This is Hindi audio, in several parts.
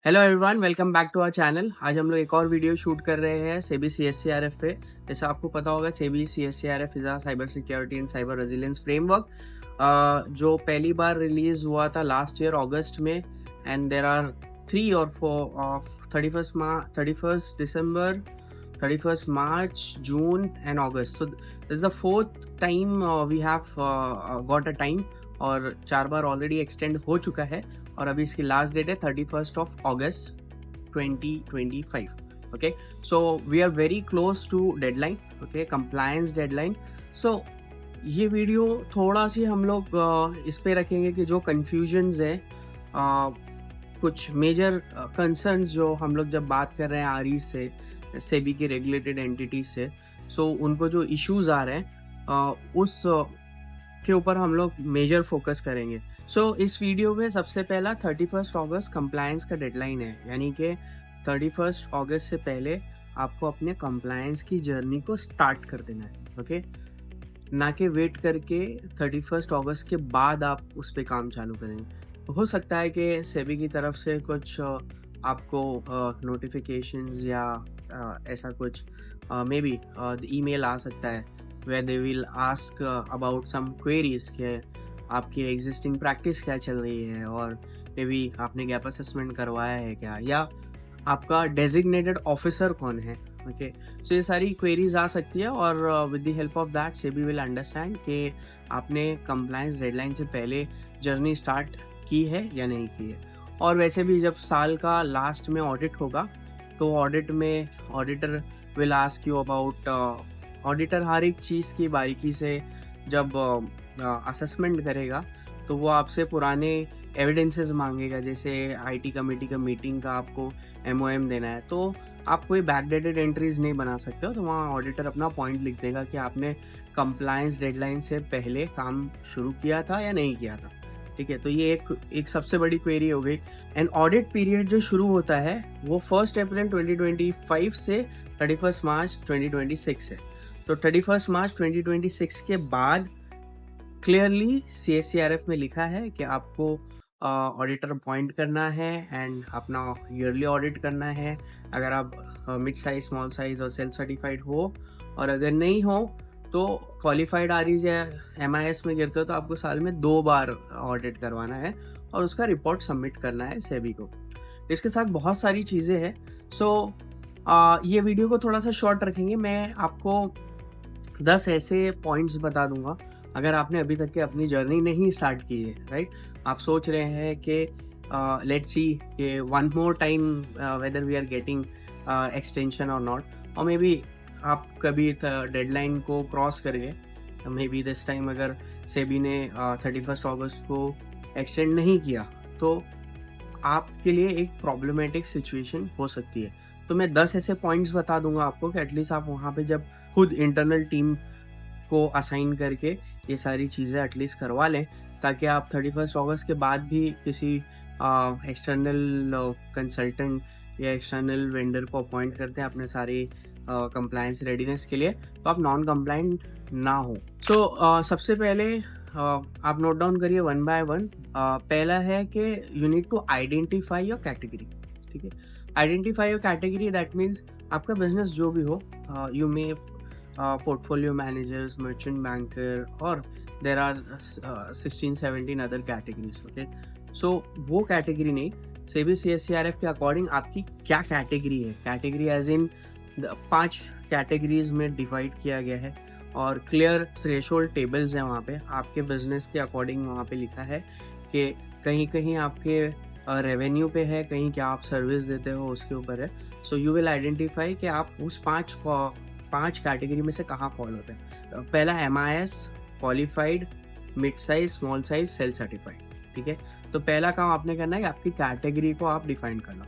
Hello everyone, welcome back to our channel. आज हम लोग एक और वीडियो शूट कर रहे हैं सेबी सीएससीआरएफ पे। जैसे आपको पता होगा, SEBI CSCRF is a cyber security and cyber resilience framework, जो पहली बार रिलीज हुआ था लास्ट ईयर अगस्त में। एंड देर आर 3 और 4 of 31st December, 31st March, June and August. So this is the fourth time we have got a time, और 4 बार ऑलरेडी एक्सटेंड हो चुका है और अभी इसकी लास्ट डेट है 31st of August 2025. Okay, so we are very close to deadline, okay, compliance deadline. So ये वीडियो थोड़ा सी हम लोग इस पे रखेंगे कि जो कन्फ्यूजन्स है, कुछ मेजर कंसर्न्स जो हम लोग जब बात कर रहे हैं आरई से, सेबी की रेगुलेटेड एंटिटी से, सो उनको जो इश्यूज आ रहे हैं उस के ऊपर हम लोग मेजर फोकस करेंगे। सो इस वीडियो में सबसे पहला 31st अगस्त कंप्लायंस का डेडलाइन है, यानी कि 31st अगस्त से पहले आपको अपने कंप्लायंस की जर्नी को स्टार्ट कर देना है, ओके, ना कि वेट करके 31st अगस्त के बाद आप उस पर काम चालू करेंगे। हो सकता है कि सेबी की तरफ से कुछ आपको नोटिफिकेशंस या ऐसा कुछ मे बी ईमेल आ सकता है where they will ask about some queries कि आपकी एग्जिस्टिंग प्रैक्टिस क्या चल रही है, और मे बी आपने गैप असेसमेंट करवाया है क्या, या आपका डेजिग्नेटेड ऑफिसर कौन है। ओके, सो ये सारी क्वेरीज आ सकती है, और with the help of that SEBI will understand कि आपने कंप्लायंस डेडलाइन से पहले जर्नी स्टार्ट की है या नहीं की है। और वैसे भी जब साल का लास्ट में ऑडिट होगा तो ऑडिट में auditor will ask you about, auditor हर एक चीज़ की बारीकी से जब असेसमेंट करेगा तो वो आपसे पुराने एविडेंसेस मांगेगा। जैसे आईटी कमेटी का मीटिंग का आपको एमओएम देना है, तो आप कोई बैकडेटेड एंट्रीज नहीं बना सकते हो, तो वहाँ ऑडिटर अपना पॉइंट लिख देगा कि आपने कंप्लायंस डेडलाइन से पहले काम शुरू किया था या नहीं किया था। ठीक है, तो ये एक सबसे बड़ी क्वेरी हो गई। एंड ऑडिट पीरियड जो शुरू होता है वो 1 अप्रैल 2025 से 31 मार्च 2026 है। तो 31 मार्च 2026 के बाद क्लियरली सीएससीआरएफ में लिखा है कि आपको ऑडिटर अपॉइंट करना है एंड अपना ईयरली ऑडिट करना है, अगर आप मिड साइज, स्मॉल साइज और सेल्फ सर्टिफाइड हो, और अगर नहीं हो तो क्वालिफाइड आरईज या एमआईएस में गिरते हो तो आपको साल में 2 बार ऑडिट करवाना है और उसका रिपोर्ट सबमिट करना है सेबी को। इसके साथ बहुत सारी चीज़ें हैं। सो ये वीडियो को थोड़ा सा शॉर्ट रखेंगे। मैं आपको 10 ऐसे पॉइंट्स बता दूंगा अगर आपने अभी तक के अपनी जर्नी नहीं स्टार्ट की है, राइट। आप सोच रहे हैं कि लेट्स सी कि one more time whether we are getting extension और नॉट, और मे बी आप कभी डेडलाइन को क्रॉस कर गए, मे बी दिस टाइम अगर सेबी ने 31 अगस्त को एक्सटेंड नहीं किया तो आपके लिए एक प्रॉब्लमेटिक सिचुएशन हो सकती है। तो मैं 10 ऐसे पॉइंट्स बता दूंगा आपको कि एटलीस्ट आप वहाँ पे जब खुद इंटरनल टीम को असाइन करके ये सारी चीज़ें एटलीस्ट करवा लें, ताकि आप 31 अगस्त के बाद भी किसी एक्सटर्नल कंसल्टेंट या एक्सटर्नल वेंडर को अपॉइंट करते हैं अपने सारी कंप्लायंस रेडीनेस के लिए, तो आप नॉन कंप्लायंट ना हो। सो सबसे पहले आप नोट डाउन करिए वन बाय वन। पहला है कि you need to identify your category. ठीक है, identify your category, that means आपका बिजनेस जो भी हो, you may portfolio managers, merchant banker, और there are 16-17 other categories. Okay, so वो कैटेगरी नहीं, सेबी सीएससीआरएफ के अकॉर्डिंग आपकी क्या कैटेगरी है, कैटेगरी एज इन 5 कैटेगरीज में डिवाइड किया गया है, और क्लियर थ्रेशोल्ड टेबल्स हैं वहाँ पे आपके बिजनेस के अकॉर्डिंग। वहाँ पे लिखा है कि कहीं कहीं आपके रेवेन्यू पे है, कहीं क्या आप सर्विस देते हो उसके ऊपर है। सो यू विल आइडेंटिफाई कि आप उस 5 कैटेगरी में से कहाँ फॉल होते हैं। पहला MIS, qualified, mid size, small size, self certified. ठीक है, तो पहला काम आपने करना है कि आपकी कैटेगरी को आप डिफाइन करना।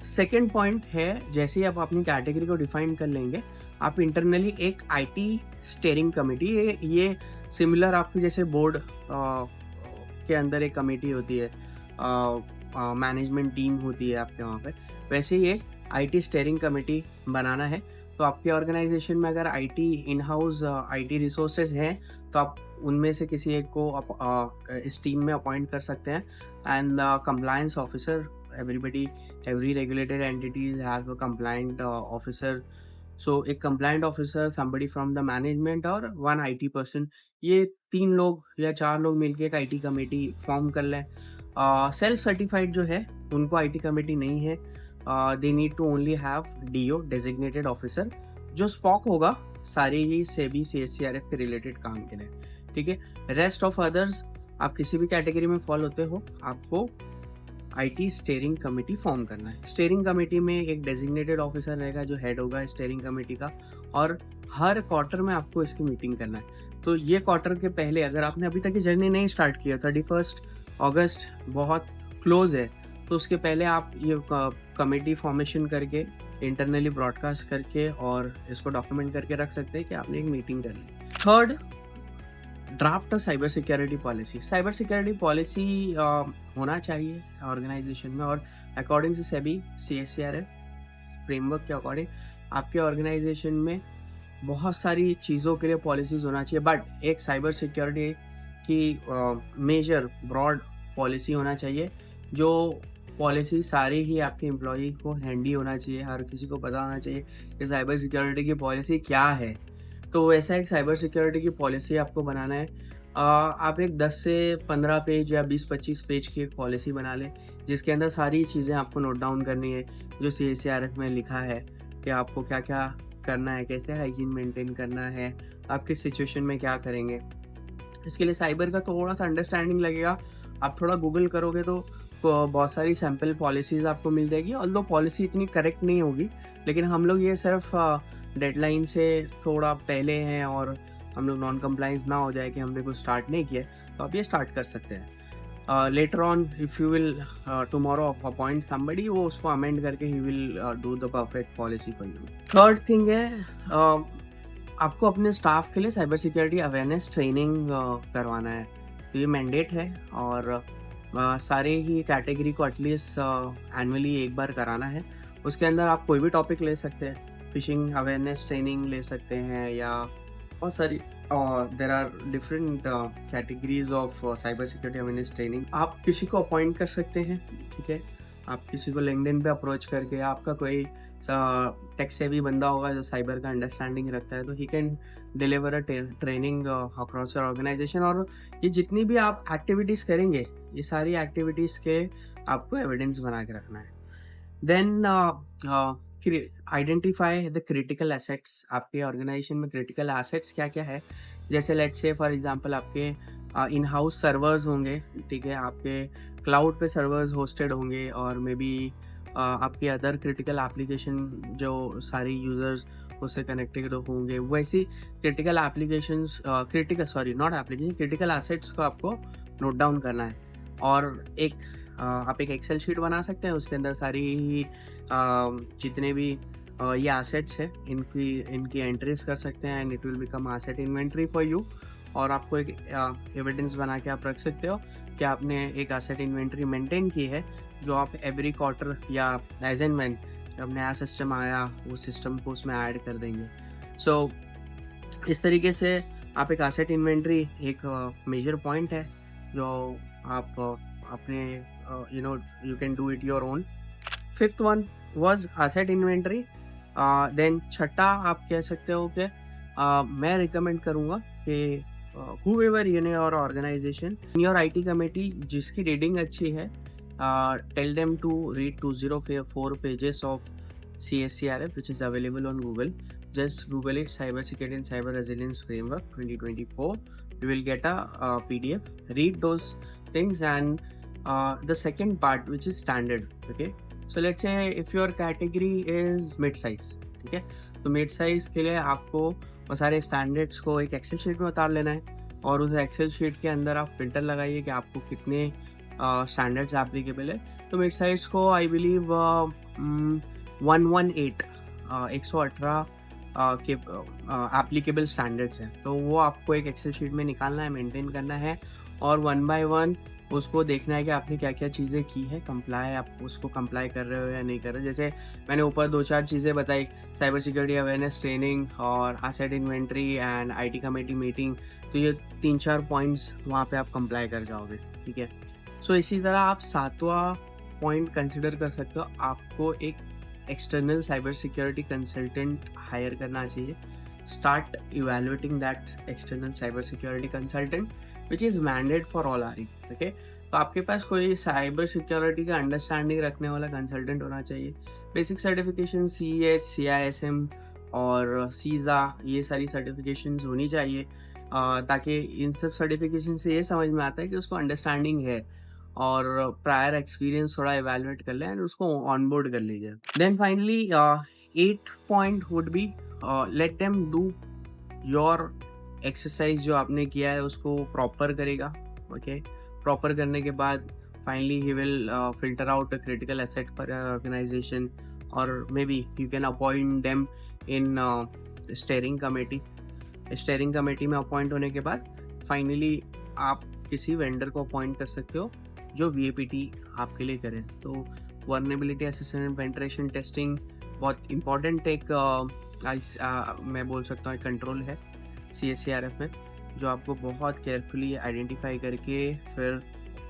सेकेंड पॉइंट है, जैसे ही आप अपनी कैटेगरी को डिफाइन कर लेंगे, आप इंटरनली एक आईटी स्टीयरिंग कमेटी, ये सिमिलर आपकी जैसे बोर्ड के अंदर एक कमेटी होती है, मैनेजमेंट टीम होती है आपके वहाँ पे, वैसे ही एक आईटी स्टीयरिंग कमेटी बनाना है। तो आपके ऑर्गेनाइजेशन में अगर IT in house IT resources हैं तो आप उनमें से किसी एक को इस टीम में अपॉइंट कर सकते हैं। And compliance officer everybody, every regulated entities have a compliant officer. So एक compliant officer, somebody from the management और one IT person, ये 3 लोग या 4 लोग मिलके एक IT कमेटी फॉर्म कर लें। सेल्फ सर्टिफाइड जो है उनको IT कमेटी नहीं है, they need to only have DO designated officer जो स्पॉक होगा सारे ही सेबी CSCRF के रिलेटेड काम के लिए, ठीक है। रेस्ट ऑफ अदर्स आप किसी भी कैटेगरी में फॉल होते हो, आपको IT स्टीयरिंग कमेटी फॉर्म करना है। स्टीयरिंग कमेटी में एक डेजिग्नेटेड ऑफिसर रहेगा जो हेड होगा स्टीयरिंग कमेटी का, और हर क्वार्टर में आपको इसकी मीटिंग करना है। तो ये क्वार्टर के पहले अगर आपने अभी तक की जर्नी नहीं स्टार्ट किया, 31 अगस्त बहुत क्लोज है, तो उसके पहले आप ये कमेटी फॉर्मेशन करके इंटरनली ब्रॉडकास्ट करके और इसको डॉक्यूमेंट करके रख सकते हैं कि आपने एक मीटिंग कर ली। Third, draft cyber security policy. Cyber security policy होना चाहिए ऑर्गेनाइजेशन में, और according to SEBI CSCRF framework के अकॉर्डिंग आपके ऑर्गेनाइजेशन में बहुत सारी चीज़ों के लिए पॉलिसीज़ होना चाहिए, बट एक साइबर सिक्योरिटी की मेजर ब्रॉड पॉलिसी होना चाहिए। जो पॉलिसी सारी ही आपके एम्प्लॉई को हैंडी होना चाहिए, हर किसी को पता होना चाहिए कि साइबर सिक्योरिटी की पॉलिसी क्या है। तो वैसा एक साइबर सिक्योरिटी की पॉलिसी आपको बनाना है। आप एक 10 से 15 पेज या 20-25 पेज की एक पॉलिसी बना लें, जिसके अंदर सारी चीज़ें आपको नोट डाउन करनी है जो CSCRF में लिखा है कि आपको क्या क्या करना है, कैसे हाइजीन मेंटेन करना है, आप किस सिचुएशन में क्या करेंगे। इसके लिए साइबर का थोड़ा सा अंडरस्टैंडिंग लगेगा। आप थोड़ा गूगल करोगे तो बहुत सारी सैम्पल पॉलिसीज़ आपको मिल जाएगी, ऑल्दो पॉलिसी इतनी करेक्ट नहीं होगी, लेकिन हम लोग ये सिर्फ डेडलाइन से थोड़ा पहले हैं और हम लोग नॉन कंप्लाइंस ना हो जाए कि हमने कुछ स्टार्ट नहीं किया, तो आप ये स्टार्ट कर सकते हैं। Later on if you will tomorrow appoint somebody, वो उसको अमेंड करके ही will do the perfect policy for you. Third thing है, आपको अपने स्टाफ के लिए साइबर सिक्योरिटी अवेयरनेस ट्रेनिंग करवाना है। तो ये मैंडेट है, और सारे ही कैटेगरी को एटलीस्ट एनुअली एक बार कराना है। उसके अंदर आप कोई भी टॉपिक ले सकते हैं, फिशिंग अवेयरनेस ट्रेनिंग ले सकते हैं, या बहुत सारी there are different categories of cyber security awareness training. आप किसी को अपॉइंट कर सकते हैं, ठीक है। आप किसी को लिंक्डइन पे अप्रोच करके, आपका कोई टेक सेवी बंदा होगा जो साइबर का अंडरस्टैंडिंग रखता है, तो ही can deliver a training across your organisation. और ये जितनी भी आप एक्टिविटीज़ करेंगे, ये सारी एक्टिविटीज़ के आपको एविडेंस बना के रखना है। Then identify the critical assets. आपके ऑर्गेनाइजेशन में क्रिटिकल एसेट्स क्या क्या है, जैसे लेट्स से फॉर एग्जांपल आपके इन हाउस सर्वर्स होंगे, ठीक है, आपके क्लाउड पे सर्वर्स होस्टेड होंगे, और मे बी आपके अदर क्रिटिकल एप्लीकेशन जो सारी यूज़र्स उससे कनेक्टेड होंगे, वैसी क्रिटिकल एप्लीकेशंस क्रिटिकल एसेट्स को आपको नोट डाउन करना है। और एक आप एक एक्सेल शीट बना सकते हैं, उसके अंदर सारी ही जितने भी ये एसेट्स है इनकी एंट्रीज कर सकते हैं, and it will become asset inventory for you. और आपको एक एविडेंस बना के आप रख सकते हो कि आपने एक एसेट इन्वेंट्री मेंटेन की है, जो आप एवरी क्वार्टर या एज एंड व्हेन जब नया सिस्टम आया वो सिस्टम को उसमें ऐड कर देंगे। सो इस तरीके से आप एक एसेट इन्वेंट्री एक मेजर पॉइंट है जो आप अपने you can do it your own. Fifth one was asset inventory. Then छठा आप कह सकते हो कि मैं रिकमेंड करूँगा कि whoever in your organization, in your IT committee जिसकी रीडिंग अच्छी है, tell them to read 204 pages of CSCRF which is available on Google. Just Google it, Cyber Security and Cyber Resilience Framework 2024. You will get a PDF. Read those things, and the second part which is standard. Okay, so let's say if your category is mid size, ठीक है, तो मिड साइज के लिए आपको वो सारे स्टैंडर्ड्स को एक एक्सेल शीट में उतार लेना है, और उस एक्सेल शीट के अंदर आप फिल्टर लगाइए कि आपको कितने स्टैंडर्ड्स एप्लीकेबल है। तो मिड साइज को आई बिलीव 118 के एप्लीकेबल स्टैंडर्ड्स हैं, तो वो आपको एक एक्सेल शीट में निकालना है, मेंटेन करना है, और 1 बाय 1 उसको देखना है कि आपने क्या क्या चीज़ें की है, कंप्लाई आप उसको कंप्लाई कर रहे हो या नहीं कर रहे। जैसे मैंने ऊपर 2-4 चीज़ें बताई, साइबर सिक्योरिटी अवेयरनेस ट्रेनिंग और asset inventory and IT committee meeting, तो ये 3-4 पॉइंट्स वहाँ पे आप कंप्लाई कर जाओगे, ठीक है। सो इसी तरह आप 7वां पॉइंट कंसिडर कर सकते हो, आपको एक external cyber security consultant hire करना चाहिए. Start evaluating that external cyber security consultant which is mandate for all R. Okay, तो आपके पास कोई साइबर सिक्योरिटी का अंडरस्टैंडिंग रखने वाला कंसल्टेंट होना चाहिए. बेसिक सर्टिफिकेशन CH, CISM और सीज़ा, ये सारी सर्टिफिकेशंस होनी चाहिए, ताकि इन सब सर्टिफिकेशन से ये समझ में आता है कि उसको अंडरस्टैंडिंग है और प्रायर एक्सपीरियंस थोड़ा इवैल्यूएट कर लें एंड उसको ऑनबोर्ड कर लीजिए. Then finally 8th point would be let them do your exercise. जो आपने किया है उसको प्रॉपर करेगा. ओके, प्रॉपर करने के बाद finally he will filter out a critical asset for organisation और मे be you can appoint them in steering committee. Steering committee में अपॉइंट होने के बाद फाइनली आप किसी वेंडर को अपॉइंट कर सकते हो जो VAPT आपके लिए करें. तो वर्नेबिलिटी असेसमेंट, पेनिट्रेशन टेस्टिंग बहुत इंपॉर्टेंट एक मैं बोल सकता हूँ एक कंट्रोल है CSCRF में, जो आपको बहुत केयरफुली आइडेंटिफाई करके फिर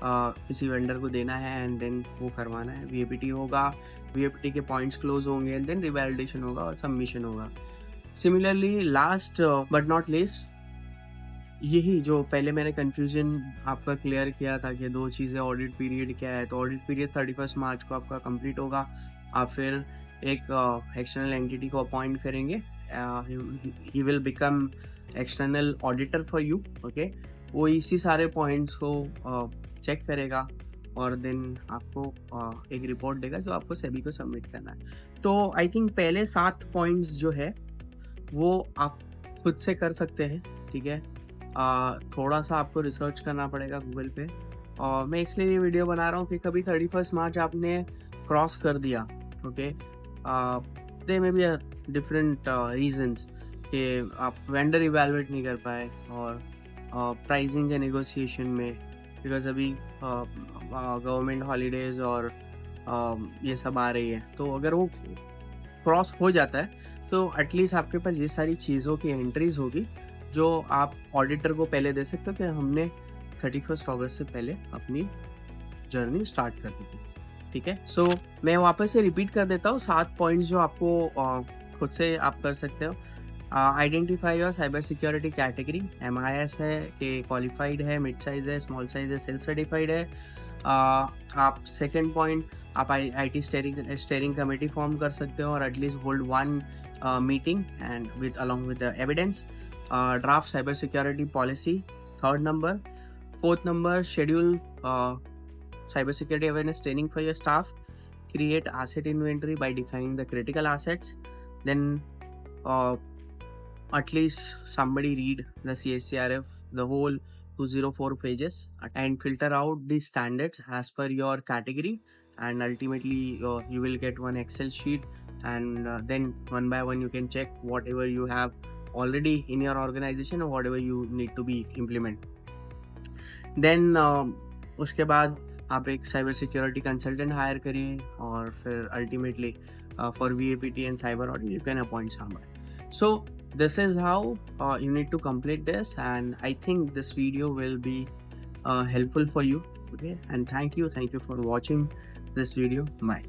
किसी वेंडर को देना है एंड देन वो करवाना है. VAPT होगा, VAPT के पॉइंट्स क्लोज होंगे एंड देन रिवैलिडेशन होगा और सबमिशन होगा. Similarly last but not least, यही जो पहले मैंने कंफ्यूजन आपका क्लियर किया था कि दो चीज़ें, ऑडिट पीरियड क्या है. तो ऑडिट पीरियड 31 मार्च को आपका कंप्लीट होगा. आप फिर एक एक्सटर्नल एंटिटी को अपॉइंट करेंगे. He will become external auditor for you. Okay, वो इसी सारे पॉइंट्स को चेक करेगा और देन आपको एक रिपोर्ट देगा जो आपको सेबी को सबमिट करना है. तो आई थिंक पहले 7 पॉइंट्स जो है वो आप खुद से कर सकते हैं. ठीक है, थोड़ा सा आपको रिसर्च करना पड़ेगा गूगल पे. और मैं इसलिए ये वीडियो बना रहा हूँ कि कभी 31 मार्च आपने क्रॉस कर दिया, okay, they may be different reasons कि आप वेंडर इवैल्यूएट नहीं कर पाए और प्राइसिंग के नेगोशिएशन में, बिकॉज अभी गवर्नमेंट हॉलीडेज और ये सब आ रही है. तो अगर वो क्रॉस हो जाता है तो एटलीस्ट आपके पास ये सारी चीज़ों की एंट्रीज होगी जो आप ऑडिटर को पहले दे सकते हो कि हमने 31 अगस्त से पहले अपनी जर्नी स्टार्ट कर दी थी. ठीक है, सो मैं वापस से रिपीट कर देता हूँ 7 पॉइंट्स जो आपको खुद से आप कर सकते हो. Identify your cyber security category. MIS है कि क्वालिफाइड है, मिड साइज है, स्मॉल साइज है, सेल्फ सर्टिफाइड है. आप सेकेंड पॉइंट, आप IT स्टीयरिंग कमेटी फॉर्म कर सकते हो और at least hold 1 meeting and with along with the evidence. Draft cyber security policy, 3rd number. 4th number, schedule cyber security awareness training for your staff. Create asset inventory by defining the critical assets. Then at least somebody read the CSCRF, the whole 204 pages, and filter out the standards as per your category, and ultimately you will get one Excel sheet, and then one by one you can check whatever you have already in your organization or whatever you need to be implement. Then उसके बाद आप एक साइबर सिक्योरिटी कंसल्टेंट हायर करिए और फिर ultimately for VAPT and cyber audit you can appoint somebody. So this is how you need to complete this, and I think this video will be helpful for you. Okay, and thank you for watching this video. Bye.